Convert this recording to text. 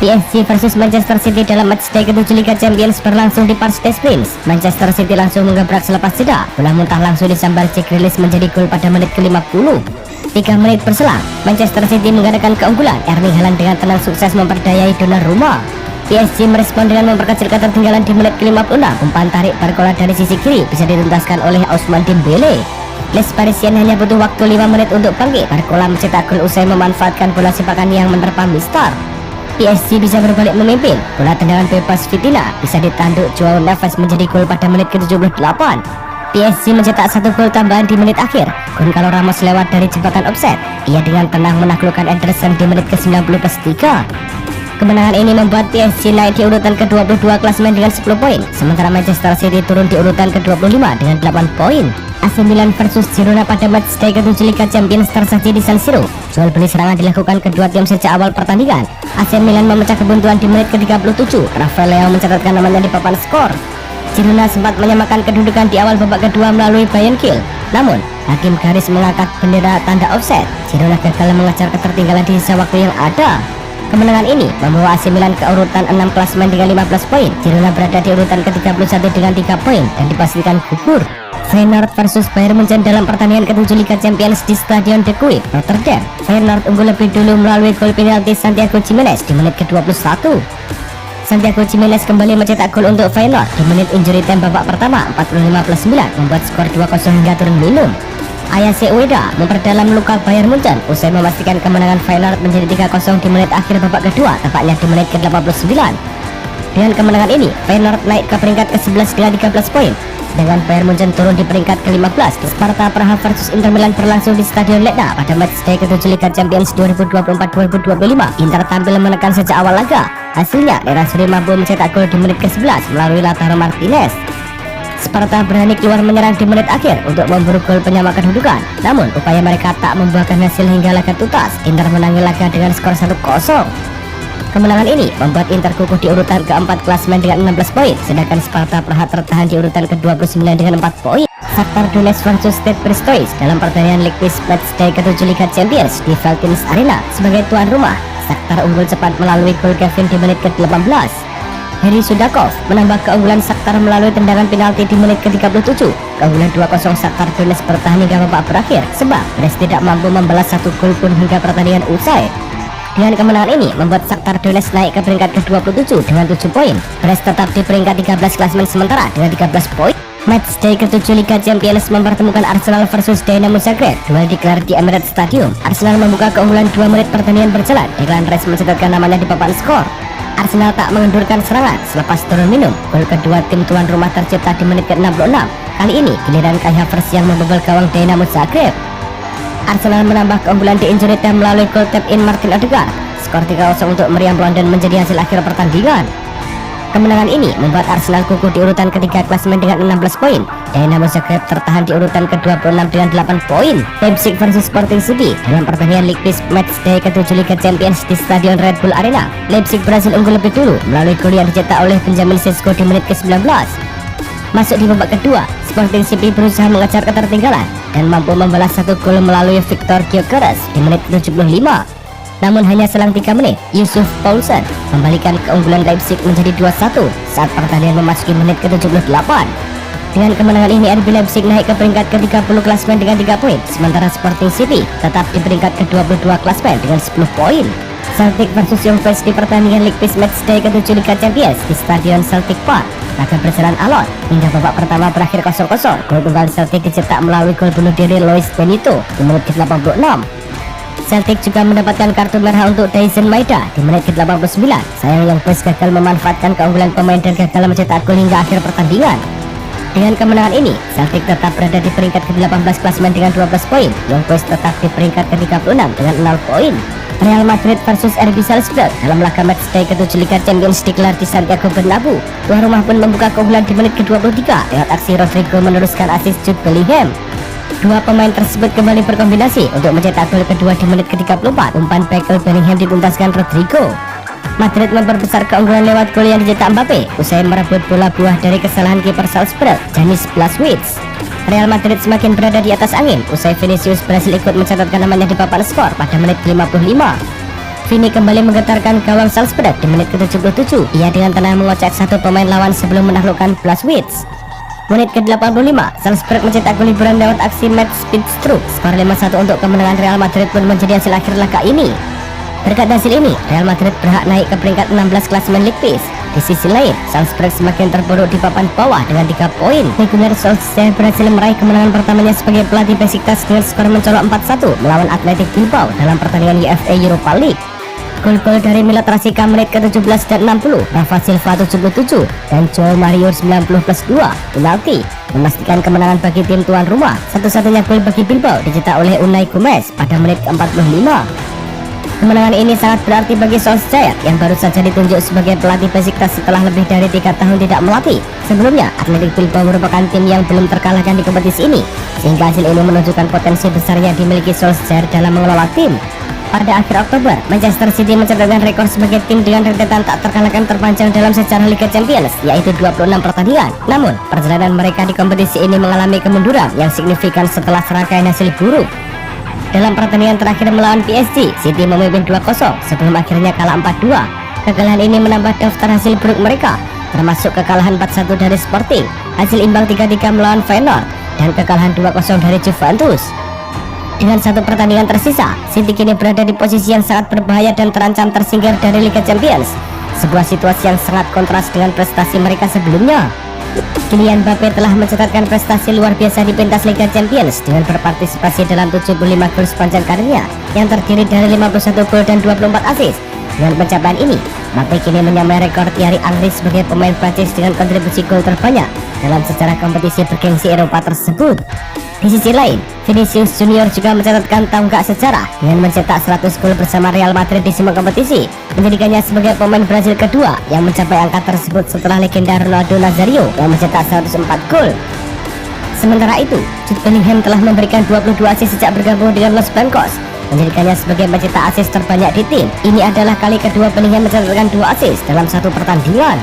PSG versus Manchester City dalam matchday ke-7 Liga Champions berlangsung di Parc des Princes. Manchester City langsung menggebrak selepas jeda. Bola muntah langsung disambar Jack Grealish menjadi gol pada menit ke-50. 3 menit berselang, Manchester City menggandakan keunggulan. Erling Haaland dengan tenang sukses memperdayai Donnarumma. PSG merespon dengan memperkecil ketertinggalan di menit ke-56. Umpan tarik Barcola dari sisi kiri bisa dituntaskan oleh Ousmane Dembele. Les Parisiens hanya butuh waktu 5 menit untuk bangkit. Barcola mencetak gol usai memanfaatkan bola sepakan yang menerpa Mister. PSG bisa berbalik memimpin. Bola tendangan bebas Vitina bisa ditanduk Joao Neves menjadi gol pada menit ke-78. PSG mencetak 1 gol tambahan di menit akhir. Goncalo Ramos lewat dari jebakan offside. Ia dengan tenang menaklukkan Ederson di menit ke-90+3. Kemenangan ini membuat PSG naik di urutan ke-22 klasemen dengan 10 poin, sementara Manchester City turun di urutan ke-25 dengan 8 poin. AC Milan versus Girona pada matchday ke-7 Liga Champions tersaji di San Siro. Jual beli serangan dilakukan kedua tim sejak awal pertandingan. AC Milan memecah kebuntuan di menit ke-37. Rafael Leao mencatatkan namanya di papan skor. Girona sempat menyamakan kedudukan di awal babak kedua melalui Bryan Gil. Namun, hakim garis mengangkat bendera tanda offside. Girona gagal mengejar ketertinggalan di sisa waktu yang ada. Kemenangan ini membawa AC Milan ke urutan 6 klasemen dengan 15 poin. Girona berada di urutan ke-31 dengan 3 poin dan dipastikan gugur. Feyenoord versus Bayern Munchen dalam pertandingan ke-7 Liga Champions di Stadion De Kuip, Rotterdam. Feyenoord unggul lebih dulu melalui gol penalti Santiago Gimenez di menit ke-21. Santiago Gimenez kembali mencetak gol untuk Feyenoord di menit injury time babak pertama 45+9, membuat skor 2-0 hingga turun minum. Ayase Ueda memperdalam luka Bayern Munchen usai memastikan kemenangan Feyenoord menjadi 3-0 di menit akhir babak kedua, tepatnya di menit ke-89. Dengan kemenangan ini, Feyenoord naik ke peringkat ke-11 dengan 13 poin. Dengan Bayern Munchen turun di peringkat ke-15. Sparta Praha versus Inter Milan berlangsung di Stadion Letna pada matchday ke-7 Liga Champions 2024-2025. Inter tampil menekan sejak awal laga. Hasilnya, Nerazzurri mampu mencetak gol di menit ke-11 melalui Lautaro Martinez. Sparta berani keluar menyerang di menit akhir untuk memburu gol penyama kedudukan. Namun, upaya mereka tak membuahkan hasil hingga laga tuntas. Inter menangi laga dengan skor 1-0. Kemenangan ini membuat Inter kukuh di urutan ke-4 klasemen dengan 16 poin, sedangkan Sparta Praha tertahan di urutan ke-29 dengan 4 poin. Shakhtar Donetsk versus Stade Brestois dalam pertandingan League Quiz Matchday ke-7 Liga Champions di Veltins Arena sebagai tuan rumah. Shakhtar unggul cepat melalui gol Kevin di menit ke-18. Heri Sudakov menambah keunggulan Shakhtar melalui tendangan penalti di menit ke-37. Keunggulan 2-0 Shakhtar Donetsk bertahan hingga babak berakhir, sebab Brest tidak mampu membalas 1 gol pun hingga pertandingan usai. Dengan kemenangan ini membuat Shakhtar Donetsk naik ke peringkat ke-27 dengan 7 poin. Brest tetap di peringkat 13 klasemen sementara dengan 13 poin. Matchday ke-7 Liga Champions mempertemukan Arsenal versus Dynamo Zagreb. Duel digelar di Emirates Stadium. Arsenal membuka keunggulan 2 menit pertandingan berjalan. Declan Rice mencatatkan namanya di papan skor. Arsenal tak mengendurkan serangan selepas turun minum. Gol kedua tim tuan rumah tercipta di menit ke-66. Kali ini giliran Kai Havertz yang membobol gawang Dynamo Zagreb. Arsenal menambah keunggulan di injury time melalui gol tap-in Martin Odegaard. Skor 3-0 untuk meriam London menjadi hasil akhir pertandingan. Kemenangan ini membuat Arsenal kukuh di urutan ketiga klasemen dengan 16 poin. Dynamo Zagreb tertahan di urutan ke-26 dengan 8 poin. Leipzig versus Sporting CP dalam pertandingan League Quiz Matchday ke-7 Liga Champions di Stadion Red Bull Arena. Leipzig berhasil unggul lebih dulu melalui gol yang dicetak oleh Benjamin Sesko di menit ke-19. Masuk di babak kedua, Sporting CP berusaha mengejar ketertinggalan dan mampu membalas 1 gol melalui Victor Gyökeres di menit ke-75. Namun hanya selang 3 menit, Yusuf Poulsen membalikan keunggulan Leipzig menjadi 2-1 saat pertandingan memasuki menit ke-78. Dengan kemenangan ini, RB Leipzig naik ke peringkat ke-30 klasemen dengan 3 poin, sementara Sporting CP tetap di peringkat ke-22 klasemen dengan 10 poin. Celtic versus Young Boys di pertandingan League Quiz Matchday ke-7 Liga Champions di Stadion Celtic Park. Laga berjalan alot hingga babak pertama berakhir 0-0. Gol tunggal Celtic dicetak melalui gol bunuh diri Lois Benito di menit ke-86. Celtic juga mendapatkan kartu merah untuk Daizen Maeda di menit ke-89. Sayang Young Boys gagal memanfaatkan keunggulan pemain dan gagal mencetak gol hingga akhir pertandingan. Dengan kemenangan ini, Celtic tetap berada di peringkat ke-18 klasemen dengan 12 poin. Young Boys tetap di peringkat ke-36 dengan 0 poin. Real Madrid versus RB Salzburg dalam laga matchday ke-7 Liga Champions digelar di Santiago Bernabeu. Tuan rumah pun membuka keunggulan di menit ke-23 lewat aksi Rodrigo meneruskan asis Jude Bellingham. Dua pemain tersebut kembali berkombinasi untuk mencetak gol kedua di menit ke-34. Umpan tackle Bellingham dituntaskan Rodrigo. Madrid memperbesar keunggulan lewat gol yang dicetak Mbappe usai merebut bola buah dari kesalahan kiper Salzburg, Janis Blaszczykowski. Real Madrid semakin berada di atas angin usai Vinicius berhasil ikut mencatatkan namanya di papan skor pada menit 55. Vini kembali menggetarkan gawang Salzburg di menit ke-77. Ia dengan tenang mengocek satu pemain lawan sebelum menaklukkan Blaswitz. Menit ke-85, Salzburg mencetak gol hiburan lewat aksi Mats Pidstrup. Skor 5-1 untuk kemenangan Real Madrid pun menjadi hasil akhir laga ini. Berkat hasil ini, Real Madrid berhak naik ke peringkat 16 klasemen League Pace. Di sisi lain, Salzburg semakin terpuruk di papan bawah dengan 3 poin. Ole Gunnar Solskjaer berhasil meraih kemenangan pertamanya sebagai pelatih Besiktas dengan skor mencolok 4-1 melawan Athletic Bilbao dalam pertandingan UEFA Europa League. Gol-gol dari Milot Rasika menit ke-17 dan 60, Rafa Silva 77, dan Joao Mario 90 plus 2 penalti memastikan kemenangan bagi tim tuan rumah. Satu-satunya gol bagi Bilbao dicetak oleh Unai Gomez pada menit ke-45. Kemenangan ini sangat berarti bagi Solskjaer yang baru saja ditunjuk sebagai pelatih Besiktas setelah lebih dari 3 tahun tidak melatih. Sebelumnya, Athletic Bilbao merupakan tim yang belum terkalahkan di kompetisi ini, sehingga hasil ini menunjukkan potensi besar yang dimiliki Solskjaer dalam mengelola tim. Pada akhir Oktober, Manchester City mencatatkan rekor sebagai tim dengan rentetan tak terkalahkan terpanjang dalam sejarah Liga Champions, yaitu 26 pertandingan. Namun, perjalanan mereka di kompetisi ini mengalami kemunduran yang signifikan setelah serangkaian hasil buruk. Dalam pertandingan terakhir melawan PSG, City memimpin 2-0 sebelum akhirnya kalah 4-2. Kekalahan ini menambah daftar hasil buruk mereka, termasuk kekalahan 4-1 dari Sporting, hasil imbang 3-3 melawan Feyenoord, dan kekalahan 2-0 dari Juventus. Dengan satu pertandingan tersisa, City kini berada di posisi yang sangat berbahaya dan terancam tersingkir dari Liga Champions. Sebuah situasi yang sangat kontras dengan prestasi mereka sebelumnya. Kylian Mbappe telah mencatatkan prestasi luar biasa di pentas Liga Champions dengan berpartisipasi dalam 75 gol sepanjang karirnya yang terdiri dari 51 gol dan 24 assist. Dengan pencapaian ini, Mbappe kini menyamai rekor Thierry Henry sebagai pemain Prancis dengan kontribusi gol terbanyak dalam sejarah kompetisi bergengsi Eropa tersebut. Di sisi lain, Vinicius Junior juga mencatatkan tonggak sejarah dengan mencetak 100 gol bersama Real Madrid di semua kompetisi, menjadikannya sebagai pemain Brasil kedua yang mencapai angka tersebut setelah legenda Ronaldo Nazario yang mencetak 104 gol. Sementara itu, Jude Bellingham telah memberikan 22 assist sejak bergabung dengan Los Blancos, menjadikannya sebagai pencetak assist terbanyak di tim. Ini adalah kali kedua Bellingham mencatatkan 2 assist dalam satu pertandingan.